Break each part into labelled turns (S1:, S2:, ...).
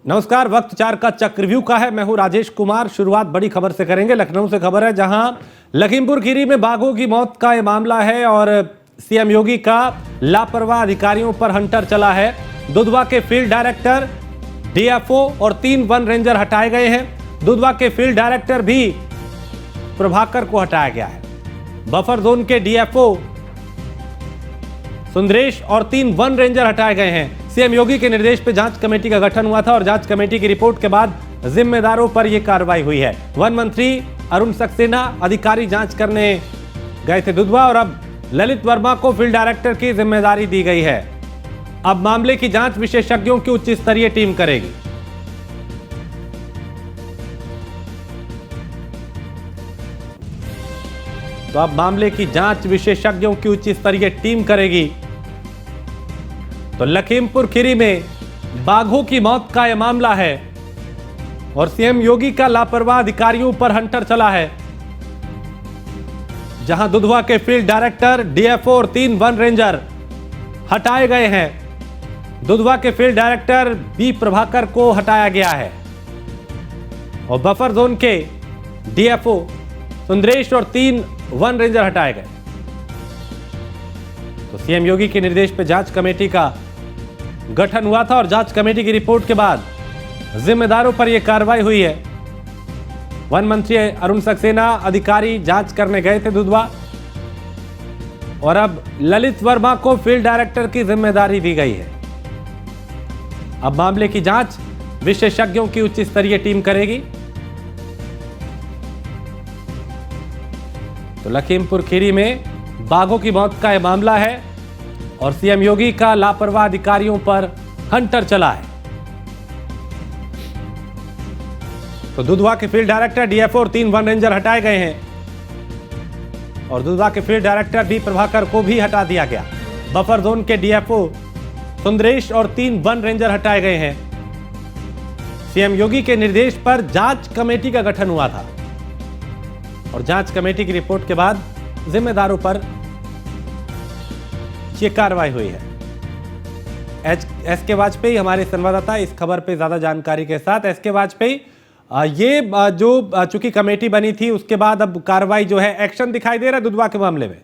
S1: नमस्कार। वक्त 4 का चक्रव्यूह का है। मैं हूं राजेश कुमार। शुरुआत बड़ी खबर से करेंगे। लखनऊ से खबर है, जहां लखीमपुर खीरी में बाघों की मौत का यह मामला है और सीएम योगी का लापरवाह अधिकारियों पर हंटर चला है। दुधवा के फील्ड डायरेक्टर, डीएफओ और 3 वन रेंजर हटाए गए हैं। दुधवा के फील्ड डायरेक्टर भी प्रभाकर को हटाया गया है। बफर जोन के डीएफओ सुंदरेश और 3 वन रेंजर हटाए गए हैं। सीएम योगी के निर्देश पर जांच कमेटी का गठन हुआ था और जांच कमेटी की रिपोर्ट के बाद जिम्मेदारों पर यह कार्रवाई हुई है। वन मंत्री अरुण सक्सेना अधिकारी जांच करने गए थे दुधवा, और अब ललित वर्मा को फील्ड डायरेक्टर की जिम्मेदारी दी गई है। अब मामले की जांच विशेषज्ञों की उच्च स्तरीय टीम करेगी। तो अब मामले की जांच विशेषज्ञों की उच्च स्तरीय टीम करेगी। तो लखीमपुर खीरी में बाघों की मौत का यह मामला है और सीएम योगी का लापरवाह अधिकारियों पर हंटर चला है, जहां दुधवा के फील्ड डायरेक्टर, डीएफओ और 3 वन रेंजर हटाए गए हैं। दुधवा के फील्ड डायरेक्टर बी प्रभाकर को हटाया गया है और बफर जोन के डीएफओ सुंदरेश और 3 वन रेंजर हटाए गए। तो सीएम योगी के निर्देश पर जांच कमेटी का गठन हुआ था और जांच कमेटी की रिपोर्ट के बाद जिम्मेदारों पर यह कार्रवाई हुई है। वन मंत्री अरुण सक्सेना अधिकारी जांच करने गए थे दुधवा, और अब ललित वर्मा को फील्ड डायरेक्टर की जिम्मेदारी दी गई है। अब मामले की जांच विशेषज्ञों की उच्च स्तरीय टीम करेगी। तो लखीमपुर खीरी में बाघों की मौत का यह मामला है और सीएम योगी का लापरवाह अधिकारियों पर हंटर चला है। तो दुधवा के फील्ड डायरेक्टर, डीएफओ और 3 वन रेंजर हटाए गए हैं और दुधवा के फील्ड डायरेक्टर बी प्रभाकर को भी हटा दिया गया। बफर जोन के डीएफओ सुंदरेश और 3 वन रेंजर हटाए गए हैं। सीएम योगी के निर्देश पर जांच कमेटी का गठन हुआ था और जांच कमेटी की रिपोर्ट के बाद जिम्मेदारों पर यह कार्रवाई हुई है। एस के वाजपेयी हमारे संवाददाता इस खबर पे ज्यादा जानकारी के साथ। एस के वाजपेयी, ये जो चूंकि कमेटी बनी थी उसके बाद अब कार्रवाई जो है, एक्शन दिखाई दे रहा है दुधवा के मामले में?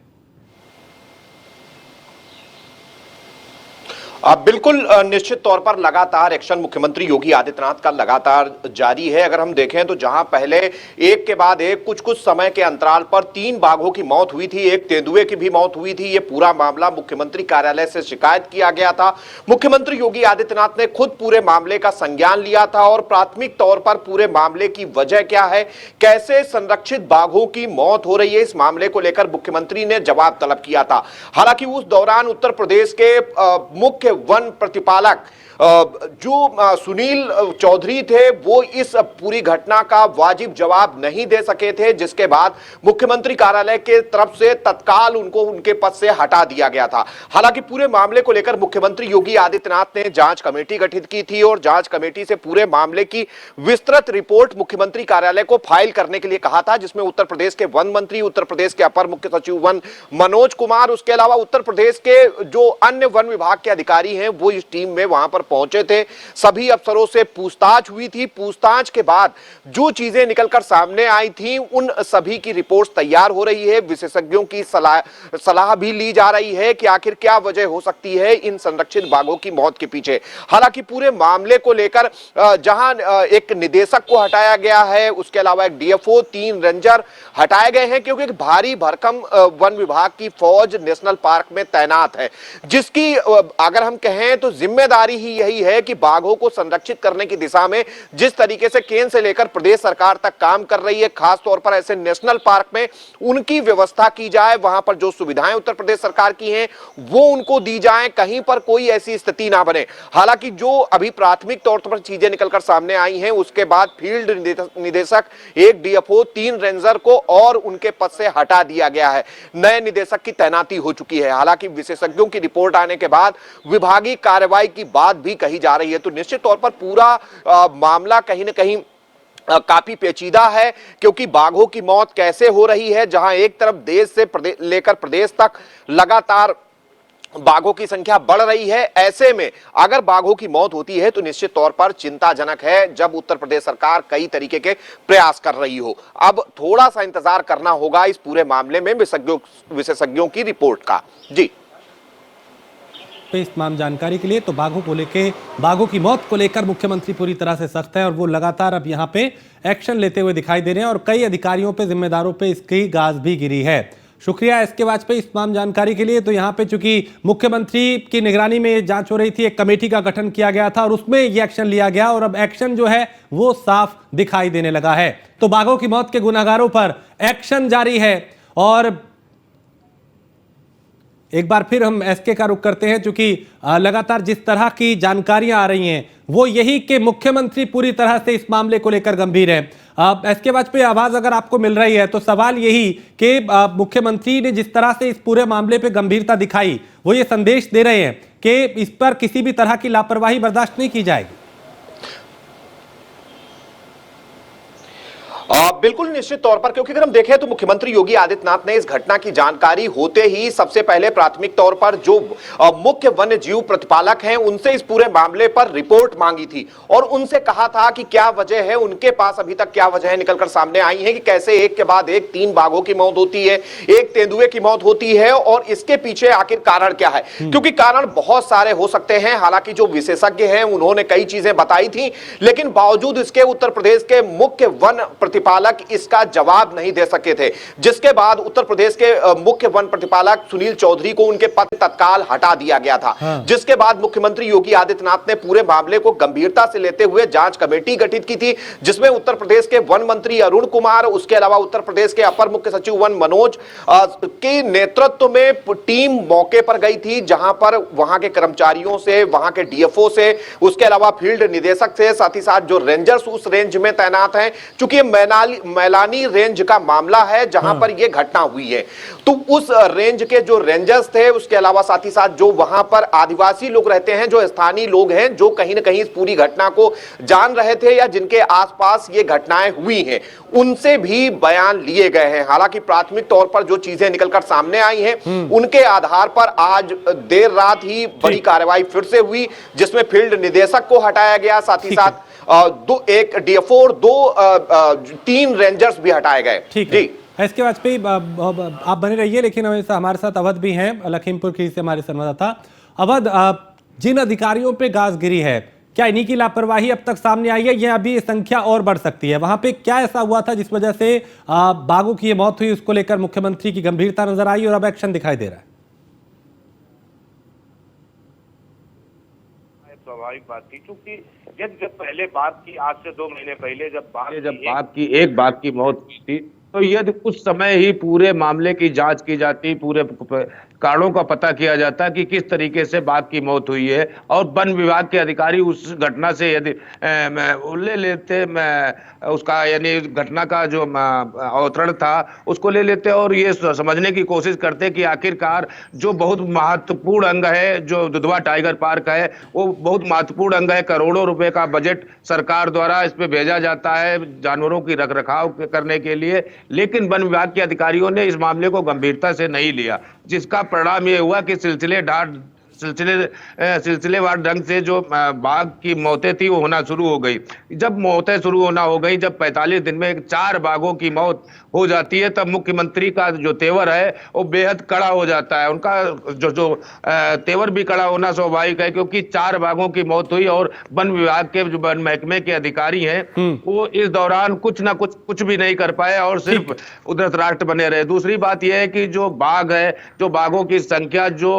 S2: बिल्कुल निश्चित तौर पर लगातार एक्शन मुख्यमंत्री योगी आदित्यनाथ का लगातार जारी है। अगर हम देखें तो जहां पहले एक के बाद एक कुछ समय के अंतराल पर 3 बाघों की मौत हुई थी, एक तेंदुए की भी मौत हुई थी। ये पूरा मामला मुख्यमंत्री कार्यालय से शिकायत किया गया था। मुख्यमंत्री योगी आदित्यनाथ ने खुद पूरे मामले का संज्ञान लिया था और प्राथमिक तौर पर पूरे मामले की वजह क्या है, कैसे संरक्षित बाघों की मौत हो रही है, इस मामले को लेकर मुख्यमंत्री ने जवाब तलब किया था। हालांकि उस दौरान उत्तर प्रदेश के मुख्य वन प्रतिपालक जो सुनील चौधरी थे, वो इस पूरी घटना का वाजिब जवाब नहीं दे सके थे, जिसके बाद मुख्यमंत्री कार्यालय के तरफ से तत्काल उनको उनके पद से हटा दिया गया था। हालांकि पूरे मामले को लेकर मुख्यमंत्री योगी आदित्यनाथ ने जांच कमेटी गठित की थी और जांच कमेटी से पूरे मामले की विस्तृत रिपोर्ट मुख्यमंत्री कार्यालय को फाइल करने के लिए कहा था, जिसमें उत्तर प्रदेश के वन मंत्री, उत्तर प्रदेश के अपर मुख्य सचिव वन मनोज कुमार, उसके अलावा उत्तर प्रदेश के जो अन्य वन विभाग के अधिकारी हैं वो इस टीम में वहां पर पहुंचे थे। सभी अफसरों से पूछताछ हुई थी। पूछताछ के बाद जो चीजें निकलकर सामने आई थी, उन सभी की रिपोर्ट तैयार हो रही है। विशेषज्ञों की सलाह भी ली जा रही है कि आखिर क्या वजह हो सकती है इन संरक्षित बाघों की मौत के पीछे। हालांकि पूरे मामले को लेकर जहां एक निदेशक को हटाया गया है, उसके अलावा एक डीएफओ, 3 रेंजर हटाए गए हैं, क्योंकि भारी भरकम वन विभाग की फौज नेशनल पार्क में तैनात है, जिसकी अगर हम कहें तो जिम्मेदारी ही यही है कि बाघों को संरक्षित करने की दिशा में जिस तरीके से केंद्र से लेकर प्रदेश सरकार तक काम कर रही है, खास तौर पर ऐसे नेशनल पार्क में उनकी व्यवस्था की जाए, वहां पर जो सुविधाएं उत्तर प्रदेश सरकार की हैं वो उनको दी जाएं, कहीं पर कोई ऐसी स्थिति ना बने। हालांकि जो अभी प्राथमिक तौर पर चीजें निकलकर सामने आई हैं, उसके बाद फील्ड निदेशक, एक डीएफओ, 3 रेंजर को और उनके पद से हटा दिया गया है। नए निदेशक की तैनाती हो चुकी है। हालांकि विशेषज्ञों की रिपोर्ट आने के बाद विभागीय कार्रवाई की बात भी कही जा रही है। तो निश्चित तौर पर पूरा मामला कहीं ना कहीं काफी पेचीदा है, क्योंकि बाघों की मौत कैसे हो रही है, जहां एक तरफ देश से लेकर प्रदेश तक लगातार बाघों की संख्या बढ़ रही है। ऐसे में अगर बाघों की मौत होती है तो निश्चित तौर पर चिंताजनक है, जब उत्तर प्रदेश सरकार कई तरीके के प्रयास कर रही हो। अब थोड़ा सा इंतजार करना होगा इस पूरे मामले में विशेषज्ञों की रिपोर्ट का। जी,
S1: पे इस तमाम जानकारी के लिए। तो बाघों की मौत को लेकर मुख्यमंत्री पूरी तरह से सख्त है और वो लगातार अब यहाँ पे एक्शन लेते हुए दिखाई दे रहे हैं और कई अधिकारियों पे, जिम्मेदारों पे इसकी गाज भी गिरी है। शुक्रिया एसके वाजपेयी इस तमाम जानकारी के लिए। तो यहाँ पे चूंकि मुख्यमंत्री की निगरानी में ये जांच हो रही थी, एक कमेटी का गठन किया गया था और उसमें ये एक्शन लिया गया और अब एक्शन जो है वो साफ दिखाई देने लगा है। तो बाघों की मौत के गुनाहगारों पर एक्शन जारी है। और एक बार फिर हम एसके का रुख करते हैं, क्योंकि लगातार जिस तरह की जानकारियां आ रही हैं वो यही कि मुख्यमंत्री पूरी तरह से इस मामले को लेकर गंभीर है। एसके वाजपेयी आवाज अगर आपको मिल रही है तो सवाल यही कि मुख्यमंत्री ने जिस तरह से इस पूरे मामले पे गंभीरता दिखाई, वो ये संदेश दे रहे हैं कि इस पर किसी भी तरह की लापरवाही बर्दाश्त नहीं की जाएगी।
S2: बिल्कुल निश्चित तौर पर, क्योंकि अगर हम देखें तो मुख्यमंत्री योगी आदित्यनाथ ने इस घटना की जानकारी होते ही सबसे पहले प्राथमिक तौर पर जो मुख्य वन्य जीव प्रतिपालक हैं उनसे इस पूरे मामले पर रिपोर्ट मांगी थी और उनसे कहा था कि क्या वजह है, उनके पास अभी तक क्या वजह निकलकर सामने आई है कि कैसे एक के बाद एक 3 बाघों की मौत होती है, एक तेंदुए की मौत होती है और इसके पीछे आखिर कारण क्या है। क्योंकि कारण बहुत सारे हो सकते हैं, हालांकि जो विशेषज्ञ हैं उन्होंने कई चीजें बताई थी, लेकिन बावजूद इसके उत्तर प्रदेश के मुख्य वन प्रतिपालक इसका जवाब नहीं दे सके थे, जिसके बाद उत्तर प्रदेश के मुख्य वन प्रतिपालक सुनील चौधरी को उनके पद तत्काल हटा दिया गया था। जिसके बाद मुख्यमंत्री योगी आदित्यनाथ ने पूरे मामले को गंभीरता से लेते हुए जांच कमेटी गठित की थी, जिसमें उत्तर प्रदेश के वन मंत्री अरुण कुमार, उसके अलावा उत्तर प्रदेश के अपर मुख्य सचिव वन मनोज के नेतृत्व में टीम मौके पर गई थी, जहां पर वहां के कर्मचारियों से, वहां के डीएफओ से, उसके अलावा फील्ड निदेशक से, साथ ही साथ जो रेंजर्स उस रेंज में तैनात हैं, चूंकि मैलानी रेंज का मामला है जहां पर यह घटना हुई है, तो उस रेंज के जो रेंजर्स थे, उसके अलावा साथ ही साथ जो वहां पर आदिवासी लोग रहते हैं, जो स्थानीय लोग हैं, जो कहीं ना कहीं इस पूरी घटना को जान रहे थे या जिनके आसपास ये घटनाएं हुई हैं, उनसे भी बयान लिए गए हैं। हालांकि प्राथमिक तौर पर जो चीजें निकलकर सामने आई हैं उनके आधार पर आज देर रात ही बड़ी कार्रवाई फिर से हुई, जिसमें फील्ड निदेशक को हटाया गया, साथ ही साथ एक डीएफओ और 3 रेंजर्स भी हटाए गए।
S1: ठीक है, इसके वाजपेयी आप बने रहिए, लेकिन हमारे साथ अवध भी हैं, लखीमपुर खीरी से हमारे संवाददाता। अवध, जिन अधिकारियों पे गाज गिरी है, क्या इन्हीं की लापरवाही अब तक सामने आई है या अभी संख्या और बढ़ सकती है? वहां पे क्या ऐसा हुआ था जिस वजह से बाघों की ये मौत हुई, उसको लेकर मुख्यमंत्री की गंभीरता नजर आई और अब एक्शन दिखाई दे रहा है?
S3: स्वाभाविक बात थी, क्योंकि जब पहले बात की, आज से 2 महीने पहले जब बाघ की मौत हुई थी, तो यदि कुछ समय ही पूरे मामले की जांच की जाती, पूरे कारणों का पता किया जाता कि किस तरीके से बाघ की मौत हुई है, और वन विभाग के अधिकारी उस घटना से यदि ले लेते उसका, यानी घटना का जो अवतरण था उसको ले लेते और ये समझने की कोशिश करते कि आखिरकार जो बहुत महत्वपूर्ण अंग है, जो दुधवा टाइगर पार्क है, वो बहुत महत्वपूर्ण अंग है। करोड़ों रुपए का बजट सरकार द्वारा इस पे भेजा जाता है जानवरों की रखरखाव करने के लिए, लेकिन वन विभाग के अधिकारियों ने इस मामले को गंभीरता से नहीं लिया, जिसका परिणाम यह हुआ कि सिलसिलेवार ढंग से जो बाघ की मौतें थी वो होना शुरू हो गई। जब मौतें शुरू होना हो गई, जब 45 दिन में 4 बाघों की मौत हो जाती है, तब मुख्यमंत्री का जो तेवर है वो बेहद कड़ा हो जाता है। उनका जो तेवर भी कड़ा होना स्वाभाविक है, क्योंकि 4 बाघों की मौत हुई और वन विभाग के जो वन महकमे के अधिकारी हैं वो इस दौरान कुछ भी नहीं कर पाए और सिर्फ उधर राष्ट्र बने रहे। दूसरी बात यह है कि जो बाघ है, जो बाघों की संख्या जो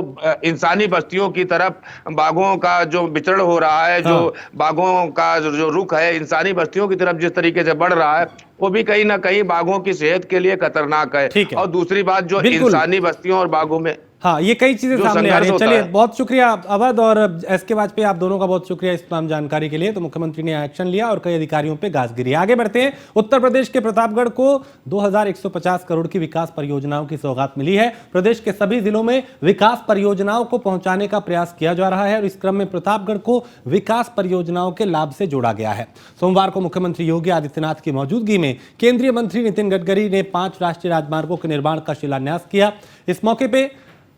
S3: इंसानी बस्तियों की तरफ बाघों का जो विचरण हो रहा है, जो बाघों का जो रुख है इंसानी बस्तियों की तरफ जिस तरीके से बढ़ रहा है, वो भी कहीं ना कहीं बाघों की सेहत के लिए खतरनाक है। और दूसरी बात, जो इंसानी बस्तियों और बाघों में
S1: ये कई चीजें सामने आ रही हैं। चलिए, बहुत शुक्रिया अवध और एसके वाजपेयी, आप दोनों का बहुत शुक्रिया इस तमाम जानकारी के लिए। तो मुख्यमंत्री ने एक्शन लिया और कई अधिकारियों पे गाज गिरी। आगे बढ़ते हैं। उत्तर प्रदेश के प्रतापगढ़ को 2150 करोड़ की विकास परियोजनाओं की सौगात मिली है। प्रदेश के सभी जिलों में विकास परियोजनाओं को पहुंचाने का प्रयास किया जा रहा है और इस क्रम में प्रतापगढ़ को विकास परियोजनाओं के लाभ से जोड़ा गया है। सोमवार को मुख्यमंत्री योगी आदित्यनाथ की मौजूदगी में केंद्रीय मंत्री नितिन गडकरी ने 5 राष्ट्रीय राजमार्गों के निर्माण का शिलान्यास किया। इस मौके पर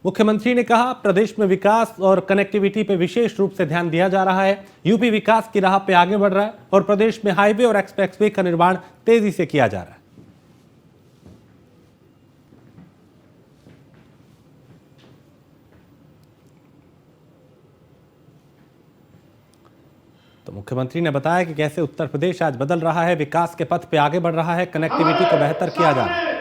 S1: मुख्यमंत्री ने कहा, प्रदेश में विकास और कनेक्टिविटी पर विशेष रूप से ध्यान दिया जा रहा है। यूपी विकास की राह पे आगे बढ़ रहा है और प्रदेश में हाईवे और एक्सप्रेसवे का निर्माण तेजी से किया जा रहा है। तो मुख्यमंत्री ने बताया कि कैसे उत्तर प्रदेश आज बदल रहा है, विकास के पथ पे आगे बढ़ रहा है, कनेक्टिविटी को बेहतर किया जा रहा है।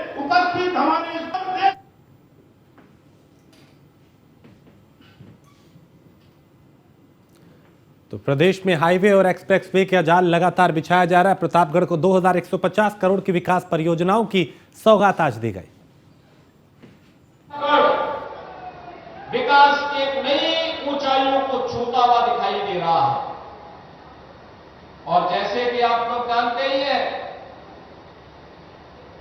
S1: तो प्रदेश में हाईवे और एक्सप्रेसवे का जाल लगातार बिछाया जा रहा है। प्रतापगढ़ को 2150 करोड़ की विकास परियोजनाओं की सौगात आज दी गई।
S4: विकास की एक नई ऊंचाइयों को छूता हुआ दिखाई दे रहा है। और जैसे कि आप लोग जानते ही हैं,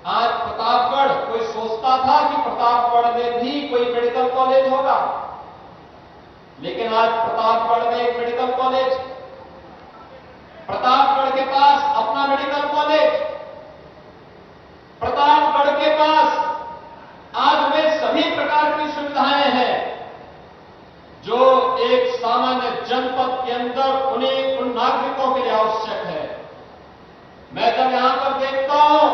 S4: आज प्रतापगढ़, कोई सोचता था कि प्रतापगढ़ में भी कोई मेडिकल कॉलेज होगा, लेकिन आज प्रतापगढ़ में एक मेडिकल कॉलेज, प्रतापगढ़ के पास अपना मेडिकल कॉलेज, प्रतापगढ़ के पास आज वे सभी प्रकार की सुविधाएं हैं जो एक सामान्य जनपद के अंदर उन नागरिकों के लिए आवश्यक है। मैं जब यहां पर देखता हूं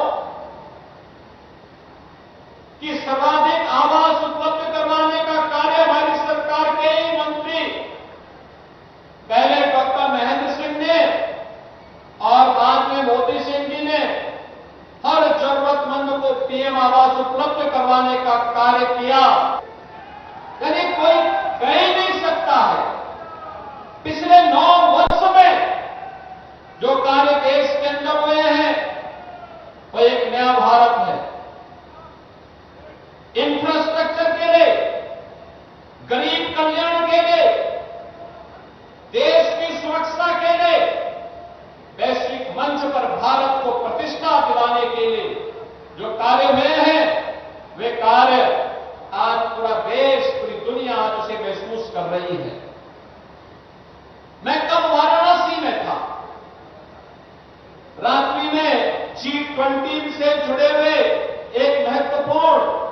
S4: कि सर्वाधिक आवास उपलब्ध करवाने का कार्य हमारी सरकार के ही मंत्री, पहले डॉक्टर महेंद्र सिंह ने और बाद में मोदी सिंह जी ने हर जरूरतमंद को पीएम आवास उपलब्ध करवाने का कार्य किया। यानी कोई कह ही नहीं सकता है पिछले 9 वर्ष में जो कार्य देश के अंदर हुए हैं वो एक नया भारत है। इंफ्रास्ट्रक्चर के लिए, गरीब कल्याण के लिए, देश की सुरक्षा के लिए, वैश्विक मंच पर भारत को प्रतिष्ठा दिलाने के लिए जो कार्य हुए हैं वे कार्य आज पूरा देश, पूरी दुनिया आज उसे महसूस कर रही है। मैं कब वाराणसी में था, रात्रि में G20 से जुड़े हुए एक महत्वपूर्ण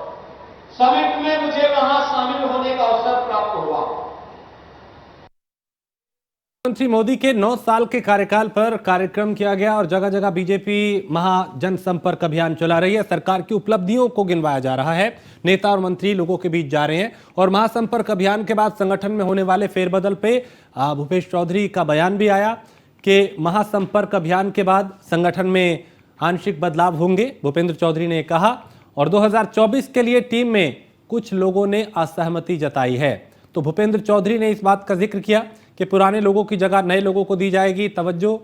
S4: समिट में मुझे वहां शामिल होने का अवसर प्राप्त हुआ।
S1: प्रधानमंत्री मोदी के 9 साल के कार्यकाल पर कार्यक्रम किया गया और जगह जगह बीजेपी महाजनसंपर्क अभियान चला रही है। सरकार की उपलब्धियों को गिनवाया जा रहा है। नेता और मंत्री लोगों के बीच जा रहे हैं और महासंपर्क अभियान के बाद संगठन में होने वाले फेरबदल पे भूपेश चौधरी का बयान भी आया कि महासंपर्क अभियान के बाद संगठन में आंशिक बदलाव होंगे। भूपेंद्र चौधरी ने कहा और 2024 के लिए टीम में कुछ लोगों ने असहमति जताई है। तो भूपेंद्र चौधरी ने इस बात का जिक्र किया कि पुराने लोगों की जगह नए लोगों को दी जाएगी तवज्जो।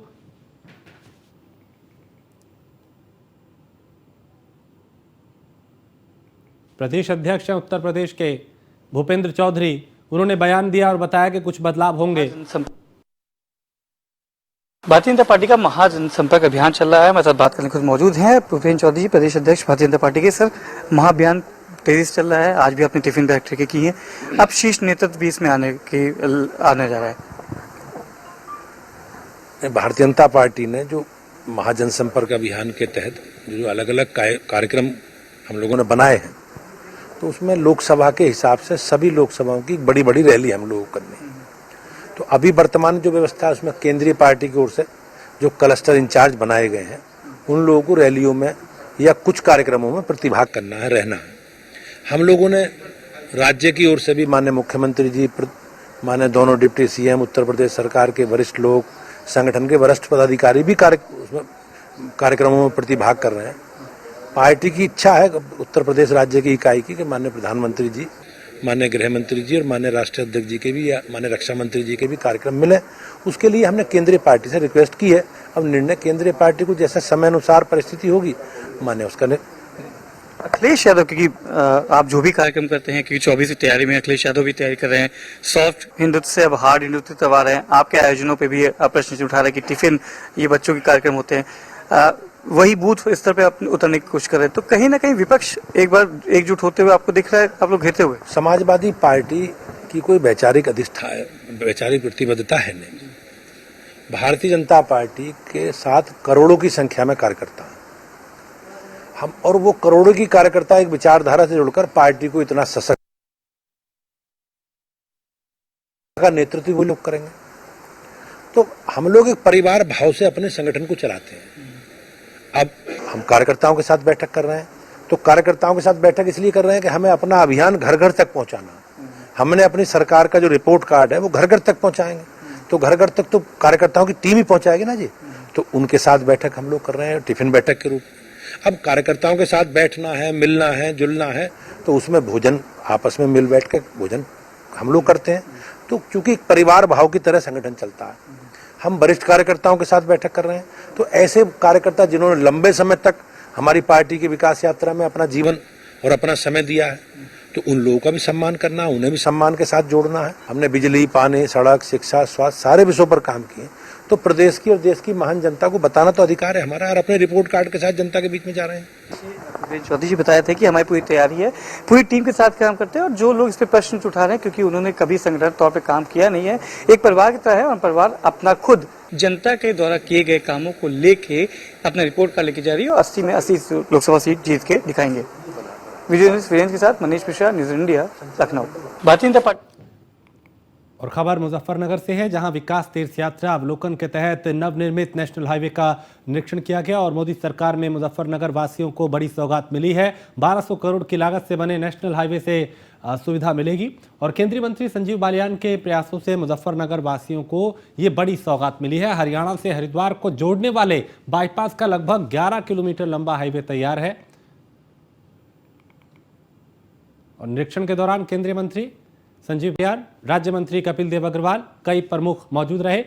S1: प्रदेश अध्यक्ष हैं उत्तर प्रदेश के भूपेंद्र चौधरी, उन्होंने बयान दिया और बताया कि कुछ बदलाव होंगे।
S5: भारतीय जनता पार्टी का महाजनसंपर्क अभियान चल रहा है। हमारे साथ बात करने को मौजूद हैं भूपेंद्र चौधरी, प्रदेश अध्यक्ष भारतीय जनता पार्टी के। सर, महाअभियान तेजी से चल रहा है, आज भी आपने टिफिन बैग ट्रेके की है, अब शीर्ष नेतृत्व भी इसमें आने जा रहा है।
S6: भारतीय जनता पार्टी ने जो महाजनसंपर्क अभियान के तहत जो अलग अलग कार्यक्रम हम लोगों ने बनाए हैं, तो उसमें लोकसभा के हिसाब से सभी लोकसभाओं की बड़ी बड़ी रैली हम लोगों को करनी है। तो अभी वर्तमान जो व्यवस्था है उसमें केंद्रीय पार्टी की ओर से जो क्लस्टर इंचार्ज बनाए गए हैं उन लोगों को रैलियों में या कुछ कार्यक्रमों में प्रतिभाग करना है, रहना है। हम लोगों ने राज्य की ओर से भी माननीय मुख्यमंत्री जी, माननीय दोनों डिप्टी सीएम, उत्तर प्रदेश सरकार के वरिष्ठ लोग, संगठन के वरिष्ठ पदाधिकारी भी कार्यक्रमों में प्रतिभाग कर रहे हैं। पार्टी की इच्छा है उत्तर प्रदेश राज्य की इकाई की कि माननीय प्रधानमंत्री जी, माननीय गृह मंत्री जी और माननीय राष्ट्रीय अध्यक्ष जी के भी या माननीय रक्षा मंत्री जी के भी कार्यक्रम मिले। उसके लिए हमने केंद्रीय पार्टी से रिक्वेस्ट की है। अब निर्णय केंद्रीय पार्टी को जैसे समय अनुसार परिस्थिति होगी मान्य उसका।
S5: अखिलेश यादव, क्योंकि आप जो भी कार्यक्रम करते हैं, क्योंकि 24 की तैयारी में अखिलेश यादव भी तैयारी कर रहे हैं, सॉफ्ट हिंदुत्व से अब हार्ड हिंदुत्व तक आ रहे हैं, आपके आयोजनों पे भी प्रश्न उठा रहे हैं कि टिफिन ये बच्चों के कार्यक्रम होते हैं, वही बूथ स्तर पे आप उतरने की कोशिश कर रहे हैं। तो कहीं ना कहीं विपक्ष एक बार एकजुट होते हुए आपको दिख रहा है, आप लोग घेरते हुए।
S6: समाजवादी पार्टी की कोई वैचारिक वैचारिक प्रतिबद्धता है नहीं। भारतीय जनता पार्टी के साथ करोड़ों की संख्या में कार्यकर्ता हैं हम, और वो करोड़ों की कार्यकर्ता एक विचारधारा से जुड़कर पार्टी को इतना सशक्त का नेतृत्व वो लोग करेंगे। तो हम लोग एक परिवार भाव से अपने संगठन को चलाते हैं। अब हम कार्यकर्ताओं के साथ बैठक कर रहे हैं, तो कार्यकर्ताओं के साथ बैठक इसलिए कर रहे हैं कि हमें अपना अभियान घर घर तक पहुंचाना। हमने अपनी सरकार का जो रिपोर्ट कार्ड है वो घर घर तक पहुंचाएंगे, तो घर घर तक तो कार्यकर्ताओं की टीम ही पहुंचाएगी ना जी। तो उनके साथ बैठक हम लोग कर रहे हैं टिफिन बैठक के रूप में। अब कार्यकर्ताओं के साथ बैठना है, मिलना है, जुलना है, तो उसमें भोजन आपस में मिल बैठ के भोजन हम लोग करते हैं। तो क्योंकि परिवार भाव की तरह संगठन चलता है, हम वरिष्ठ कार्यकर्ताओं के साथ बैठक कर रहे हैं। तो ऐसे कार्यकर्ता जिन्होंने लंबे समय तक हमारी पार्टी की विकास यात्रा में अपना जीवन और अपना समय दिया है, तो उन लोगों का भी सम्मान करना, उन्हें भी सम्मान के साथ जोड़ना है। हमने बिजली, पानी, सड़क, शिक्षा, स्वास्थ्य सारे विषयों पर काम किए। तो प्रदेश की और देश की महान जनता को बताना तो अधिकार है हमारा, और अपने रिपोर्ट कार्ड के साथ जनता के बीच में जा रहे हैं।
S5: चौधरी जी बताया था कि हमारी पूरी तैयारी है, पूरी टीम के साथ काम करते हैं, और जो लोग इस पे प्रश्न उठा रहे हैं क्योंकि उन्होंने कभी संगठन तौर पे काम किया नहीं है, एक परिवार की तरह है, और परिवार अपना खुद जनता के द्वारा किए गए कामों को लेके अपना रिपोर्ट कार्ड लेके जा रही है, और 80 में 80 लोकसभा सीट जीत के दिखाएंगे। वीडियो वीरेंद्र के साथ Manish Mishra, news India, Lucknow. Bharatiya Janata party.
S1: और खबर मुजफ्फरनगर से है, जहां विकास तीर्थ यात्रा अवलोकन के तहत नवनिर्मित नेशनल हाईवे का निरीक्षण किया गया और मोदी सरकार में मुजफ्फरनगर वासियों को बड़ी सौगात मिली है। 1200 करोड़ की लागत से बने नेशनल हाईवे से सुविधा मिलेगी, और केंद्रीय मंत्री संजीव बालियान के प्रयासों से मुजफ्फरनगर वासियों को ये बड़ी सौगात मिली है। हरियाणा से हरिद्वार को जोड़ने वाले बाईपास का लगभग 11 किलोमीटर लंबा हाईवे तैयार है। और निरीक्षण के दौरान केंद्रीय मंत्री संजीव बालियान, राज्य मंत्री कपिल देव अग्रवाल, कई प्रमुख मौजूद रहे।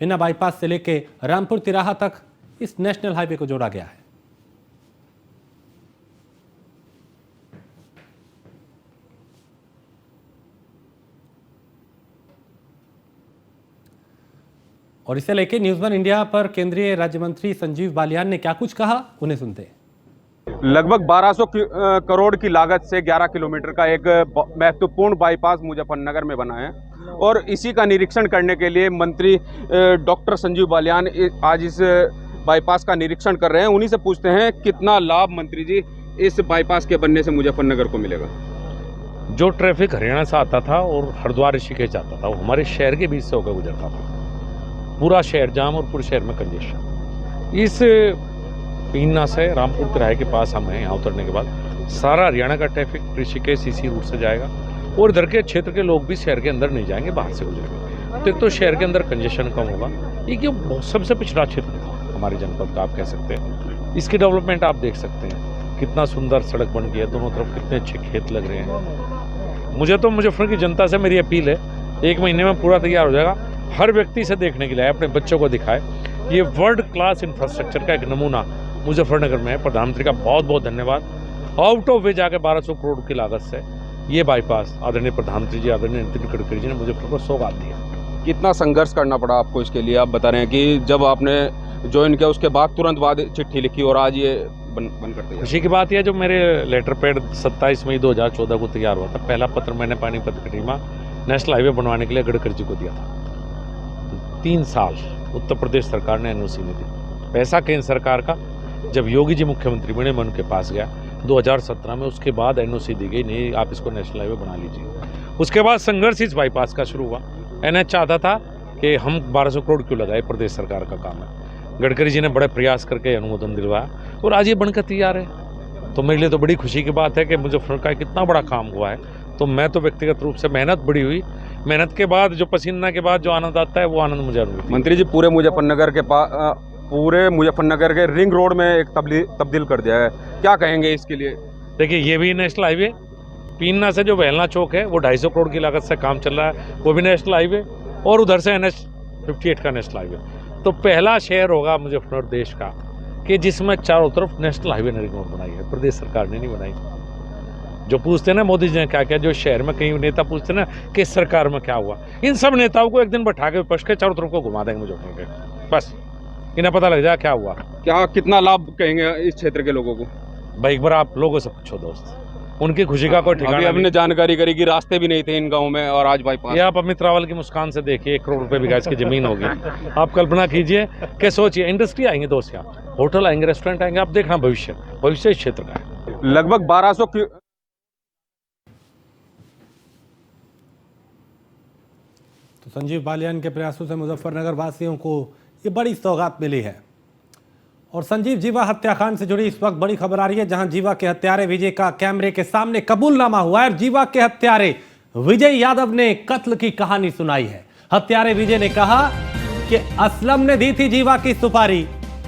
S1: बिना बाईपास से लेके रामपुर तिराहा तक इस नेशनल हाईवे को जोड़ा गया है। और इसे लेके न्यूज़ वन इंडिया पर केंद्रीय राज्य मंत्री संजीव बालियान ने क्या कुछ कहा, उन्हें सुनते हैं।
S7: लगभग 1200 करोड़ की लागत से 11 किलोमीटर का एक महत्वपूर्ण बाईपास मुजफ्फरनगर में बना है, और इसी का निरीक्षण करने के लिए मंत्री डॉक्टर संजीव बालियान आज इस बाईपास का निरीक्षण कर रहे हैं। उन्हीं से पूछते हैं कितना लाभ मंत्री जी इस बाईपास के बनने से मुजफ्फरनगर को मिलेगा।
S8: जो ट्रैफिक हरियाणा से आता था और हरिद्वार ऋषिकेश जाता था, वो हमारे शहर के बीच से होकर गुजरता था। पूरा शहर जाम और पूरे शहर में कंजेशन। इस पीना से रामपुर तिराहे के पास हम हैं, यहाँ उतरने के बाद सारा हरियाणा का ट्रैफिक ऋषिकेश इसी रूट से जाएगा, और इधर के क्षेत्र के लोग भी शहर के अंदर नहीं जाएंगे, बाहर से गुजरेंगे। तो एक तो शहर के अंदर कंजेशन कम होगा। ये सबसे पिछड़ा क्षेत्र था हमारे जनपद का, आप कह सकते हैं। इसकी डेवलपमेंट आप देख सकते हैं, कितना सुंदर सड़क बन गई है, दोनों तरफ कितने अच्छे खेत लग रहे हैं। मुझे तो मुजफ्फरनगर की जनता से मेरी अपील है, 1 महीने में पूरा तैयार हो जाएगा। हर व्यक्ति से देखने के लिए अपने बच्चों को दिखाए। ये वर्ल्ड क्लास इंफ्रास्ट्रक्चर का एक नमूना मुजफ्फरनगर में है। प्रधानमंत्री का बहुत बहुत धन्यवाद। आउट ऑफ वे जाके 1200 करोड़ की लागत से ये बाईपास आदरणीय प्रधानमंत्री जी, आदरणीय नितिन गडकरी जी ने मुजफ्फरनगर को सौगात दिया।
S7: कितना संघर्ष करना पड़ा आपको इसके लिए? आप बता रहे हैं कि जब आपने ज्वाइन किया उसके बाद तुरंत बाद चिट्ठी लिखी और आज ये बन करते हैं।
S8: खुशी की बात यह, जो मेरे लेटर पैड 27 मई 2014 को तैयार हुआ था, पहला पत्र मैंने पानीपत करीमा नेशनल हाईवे बनवाने के लिए गडकरी जी को दिया था। 3 साल उत्तर प्रदेश सरकार ने एनओसी नहीं दी। पैसा केंद्र सरकार का, जब योगी जी मुख्यमंत्री बने मैं उनके पास गया 2017 में, उसके बाद एनओसी दी गई, नहीं आप इसको नेशनल हाईवे बना लीजिए। उसके बाद संघर्ष इस बाईपास का शुरू हुआ। एनएच चाहता था कि हम 1200 करोड़ क्यों लगाए, प्रदेश सरकार का काम है। गडकरी जी ने बड़े प्रयास करके अनुमोदन दिलवाया, और आज ये बनकर तैयार है। तो मेरे लिए तो बड़ी खुशी की बात है कि मुजफ्फरनगर का कितना बड़ा काम हुआ है। तो मैं तो व्यक्तिगत रूप से मेहनत बड़ी हुई, मेहनत के बाद जो पसीना के बाद जो आनंद आता है वो आनंद मुझे अनुभव।
S7: मंत्री जी, पूरे मुजफ्फरनगर के रिंग रोड में एक तब्दील कर दिया है, क्या कहेंगे इसके लिए?
S8: देखिए, ये भी नेशनल हाईवे, पीना से जो वेलना चौक है वो 250 करोड़ की लागत से काम चल रहा है, वो भी नेशनल हाईवे, और उधर से NH 58 का नेशनल हाईवे। तो पहला शहर होगा मुजफ्फरनगर देश का कि जिसमें चारों तरफ नेशनल हाईवे रिंग रोड बनाई है, प्रदेश सरकार ने नहीं बनाई। जो पूछते हैं ना मोदी जी ने क्या किया, जो शहर में कई नेता पूछते हैं ना कि सरकार में क्या हुआ, इन सब नेताओं को एक दिन बैठा के विपक्ष के चारों तरफ को घुमा देंगे मुजफ्फरनगर, बस इन्हें पता लग जाए क्या हुआ।
S7: क्या कितना लाभ कहेंगे इस क्षेत्र के लोगों को?
S8: भाई एक बार आप लोगों से पूछो दोस्त, उनकी खुशी का कोई ठिकाना नहीं।
S7: हमने जानकारी करी कि रास्ते भी नहीं थे इन गाँव में, और आज बाईपास।
S8: ये आप अमित रावल की मुस्कान से देखिए, 1 करोड़ रुपए भी इसकी जमीन होगी। आप कल्पना कीजिए कि सोचिए, इंडस्ट्री आएंगे दोस्त, यहाँ होटल आएंगे, रेस्टोरेंट आएंगे, आप देखना भविष्य इस क्षेत्र का है।
S7: लगभग 1200
S1: संजीव बालियान के प्रयासों से मुजफ्फरनगर वासियों को ये बड़ी सौगात मिली है। और संजीव जीवा हत्याकांड से जुड़ी इस वक्त बड़ी खबर आ रही है, जहां जीवा के हत्यारे विजय का कैमरे के सामने कबूलनामा हुआ है और जीवा के हत्यारे विजय यादव ने कत्ल की कहानी सुनाई है। हत्यारे विजय ने कहा कि असलम ने दी थी जीवा की सुपारी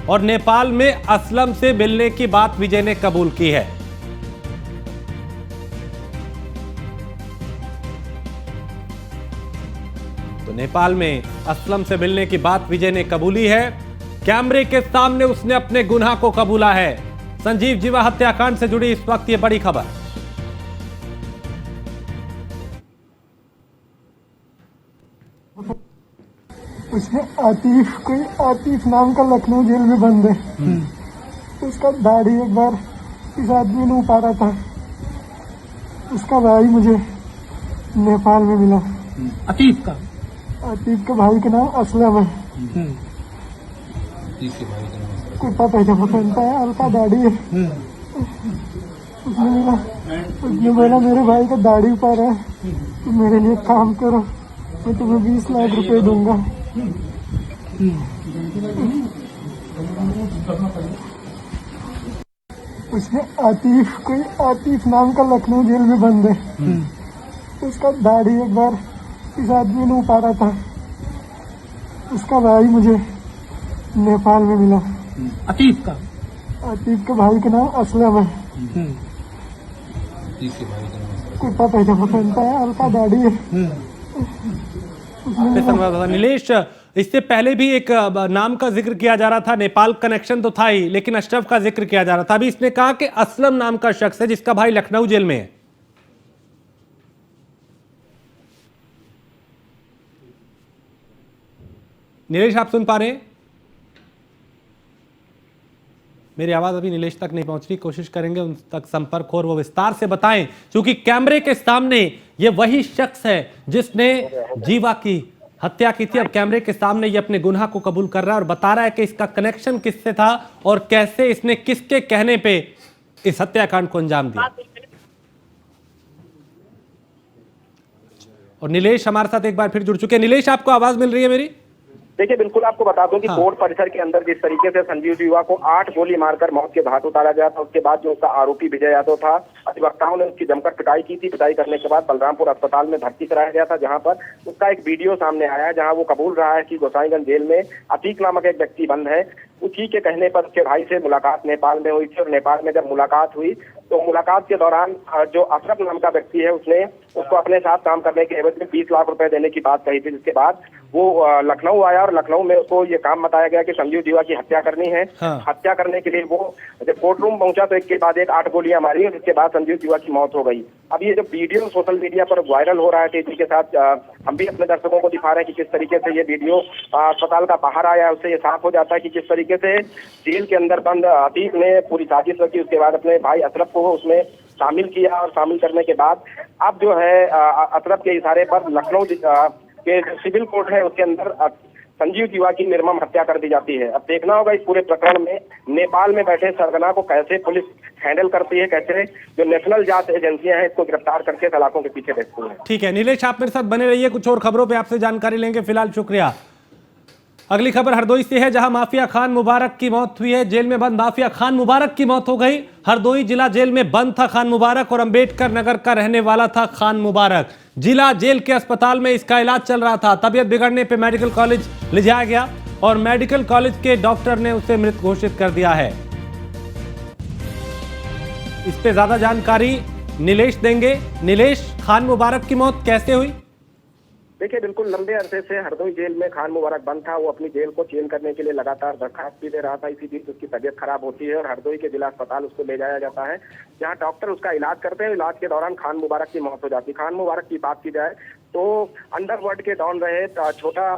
S1: और नेपाल में असलम से मिलने की बात विजय ने कबूल की है। तो नेपाल में असलम से मिलने की बात विजय ने कबूली है। कैमरे के सामने उसने अपने गुनाह को कबूला है। संजीव जीवा हत्याकांड से जुड़ी इस वक्त ये बड़ी खबर।
S9: उसमें आतिफ नाम का लखनऊ जेल में बंद है। उसका दाढ़ी एक बार इस आदमी ने उतारा था। उसका भाई मुझे नेपाल में मिला। आतिफ के भाई का नाम असलम है। कुर्ता पैजामा पहनता है, हल्का दाढ़ी है। उसने बोला मेरे भाई का दाढ़ी उतारा है, तो मेरे लिए काम करो, मैं तुम्हें 20 लाख रुपए दूंगा। उसमें आतिफ नाम का लखनऊ जेल में बंद है। उसका दाढ़ी एक बार इस आदमी ने उतारा था। उसका भाई मुझे नेपाल में मिला। आतिफ के भाई का नाम असलम है। कुर्ता पैजामा पहनता है, हल्का दाढ़ी है।
S1: संवाददाता नीलेश, इससे पहले भी एक नाम का जिक्र किया जा रहा था, नेपाल कनेक्शन तो था ही, लेकिन अशरफ का जिक्र किया जा रहा था। अभी इसने कहा कि असलम नाम का शख्स है जिसका भाई लखनऊ जेल में है। नीलेश, आप सुन पा रहे हैं? मेरी आवाज अभी नीलेश तक नहीं पहुंच रही, कोशिश करेंगे उन तक संपर्क हो और वो विस्तार से बताएं, क्योंकि कैमरे के सामने ये वही शख्स है जिसने जीवा की हत्या की थी। अब कैमरे के सामने ये अपने गुनाह को कबूल कर रहा है और बता रहा है कि इसका कनेक्शन किससे था और कैसे इसने किसके कहने पे इस हत्याकांड को अंजाम दिया। और नीलेश हमारे साथ एक बार फिर जुड़ चुके हैं। नीलेश, आपको आवाज मिल रही है मेरी?
S10: देखिए, बिल्कुल आपको बता दूं कि कोर्ट परिसर के अंदर जिस तरीके से संजीव जीवा को 8 गोली मारकर मौत के घाट उतारा गया था, उसके बाद जो उसका आरोपी विजय यादव था, अधिवक्ताओं ने उसकी जमकर पिटाई की थी। पिटाई करने के बाद बलरामपुर अस्पताल में भर्ती कराया गया था, जहां पर उसका एक वीडियो सामने आया है, जहां वो कबूल रहा है कि गोसाईगंज जेल में अतीक नामक एक व्यक्ति बंद है। उसी के कहने पर उसके भाई से मुलाकात नेपाल में हुई थी और नेपाल में जब मुलाकात हुई तो मुलाकात के दौरान जो अशरफ नाम का व्यक्ति है उसने उसको अपने साथ काम करने के एवज में 20 लाख रुपए देने की बात कही थी। जिसके बाद वो लखनऊ आया और लखनऊ में उसको ये काम बताया गया कि संजीव जीवा की हत्या करनी है। हत्या करने के लिए वो जब कोर्ट रूम पहुंचा तो एक के बाद एक 8 गोलियां मारी और जिसके बाद संजीव जीवा की मौत हो गई। अब ये जो वीडियो सोशल मीडिया पर वायरल हो रहा है तेजी के साथ, हम भी अपने दर्शकों को दिखा रहे हैं कि किस तरीके से ये वीडियो अस्पताल का बाहर आया है। उससे ये साफ हो जाता है कि किस तरीके से जेल के अंदर बंद अतीक ने पूरी साजिश रची। उसके बाद अपने भाई अशरफ को उसमें शामिल किया और शामिल करने के बाद अब जो है अशरफ के इशारे पर लखनऊ के सिविल कोर्ट है उसके अंदर संजीव जीवा की निर्मम हत्या कर दी जाती है। अब देखना होगा इस पूरे प्रकरण में नेपाल में बैठे सरगना को कैसे पुलिस हैंडल करती है, कैसे जो नेशनल जांच एजेंसियां हैं इसको गिरफ्तार करके सलाखों के पीछे देखती हैं।
S1: ठीक है नीलेश, आप मेरे साथ बने रहिए, कुछ और खबरों पे आपसे जानकारी लेंगे। फिलहाल शुक्रिया। अगली खबर हरदोई से है, जहां माफिया खान मुबारक की मौत हुई है। जेल में बंद माफिया खान मुबारक की मौत हो गई। हरदोई जिला जेल में बंद था खान मुबारक और अंबेडकर नगर का रहने वाला था खान मुबारक। जिला जेल के अस्पताल में इसका इलाज चल रहा था। तबीयत बिगड़ने पे मेडिकल कॉलेज ले जाया गया और मेडिकल कॉलेज के डॉक्टर ने उसे मृत घोषित कर दिया है। इस पे ज्यादा जानकारी नीलेश देंगे। नीलेश, खान मुबारक की मौत कैसे हुई?
S10: देखिए, बिल्कुल लंबे अरसे से हरदोई जेल में खान मुबारक बंद था। वो अपनी जेल को चेंज करने के लिए लगातार दरखास्त भी दे रहा था। इसी बीच उसकी तबीयत खराब होती है और हरदोई के जिला अस्पताल उसको ले जाया जाता है, जहां डॉक्टर उसका इलाज करते हैं। इलाज के दौरान खान मुबारक की मौत हो जाती है। खान मुबारक की बात की जाए तो अंडरवर्ल्ड के डॉन रहे। छोटा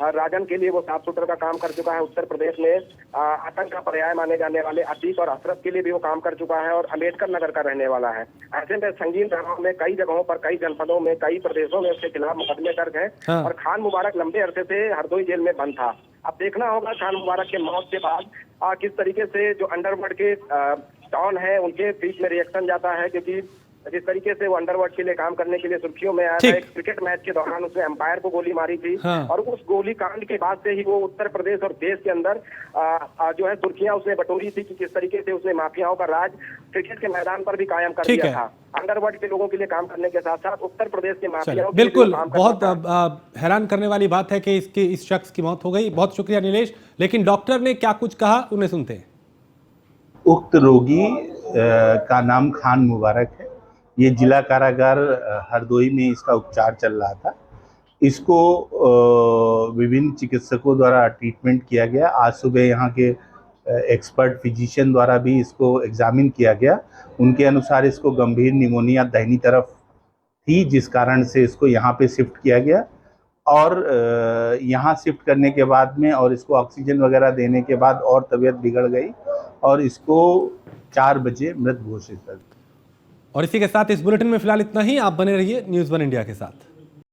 S10: राजन के लिए वो साफ सुथरा का काम कर चुका है। उत्तर प्रदेश में आतंक का पर्याय माने जाने वाले अतीक और अशरफ के लिए भी वो काम कर चुका है और अम्बेडकर नगर का रहने वाला है। ऐसे में संगीन धाराओं में कई जगहों पर, कई जनपदों में, कई प्रदेशों में उसके खिलाफ मुकदमे दर्ज हैं और खान मुबारक लंबे अरसे से हरदोई जेल में बंद था। अब देखना होगा खान मुबारक के मौत के बाद किस तरीके से जो अंडरवर्ल्ड के डॉन है उनके बीच में रिएक्शन जाता है, क्योंकि जिस तरीके से वो अंडरवर्ल्ड के लिए काम करने के लिए सुर्खियों में आया था,
S1: ठीक।
S10: एक क्रिकेट मैच के दौरान उसने अंपायर को गोली मारी थी।
S1: हाँ।
S10: और उस गोली कांड के बाद से ही वो उत्तर प्रदेश और देश के अंदर जो है सुर्खियां उसने बटोरी थी कि किस तरीके से उसने माफियाओं का राज क्रिकेट के मैदान पर भी कायम कर
S1: ठीक
S10: दिया
S1: है।
S10: था। अंडरवर्ल्ड के लोगों के लिए काम करने के साथ साथ उत्तर प्रदेश के
S1: चलो,
S10: माफियाओं के
S1: बिल्कुल,
S10: लिए काम करता
S1: बहुत
S10: था।
S1: हैरान करने वाली बात है कि इस शख्स की मौत हो गई। बहुत शुक्रिया नीलेश। लेकिन डॉक्टर ने क्या कुछ कहा, उन्हें सुनते हैं।
S11: उक्त रोगी का नाम खान मुबारक है। ये जिला कारागार हरदोई में इसका उपचार चल रहा था। इसको विभिन्न चिकित्सकों द्वारा ट्रीटमेंट किया गया। आज सुबह यहाँ के एक्सपर्ट फिजिशियन द्वारा भी इसको एग्जामिन किया गया। उनके अनुसार इसको गंभीर निमोनिया दाहिनी तरफ थी, जिस कारण से इसको यहाँ पे शिफ्ट किया गया। और यहाँ शिफ्ट करने के बाद में और इसको ऑक्सीजन वगैरह देने के बाद और तबीयत बिगड़ गई और इसको 4 बजे मृत घोषित कर दिया।
S1: और इसी के साथ इस बुलेटिन में फिलहाल इतना ही। आप बने रहिए न्यूज़ 1 इंडिया के साथ।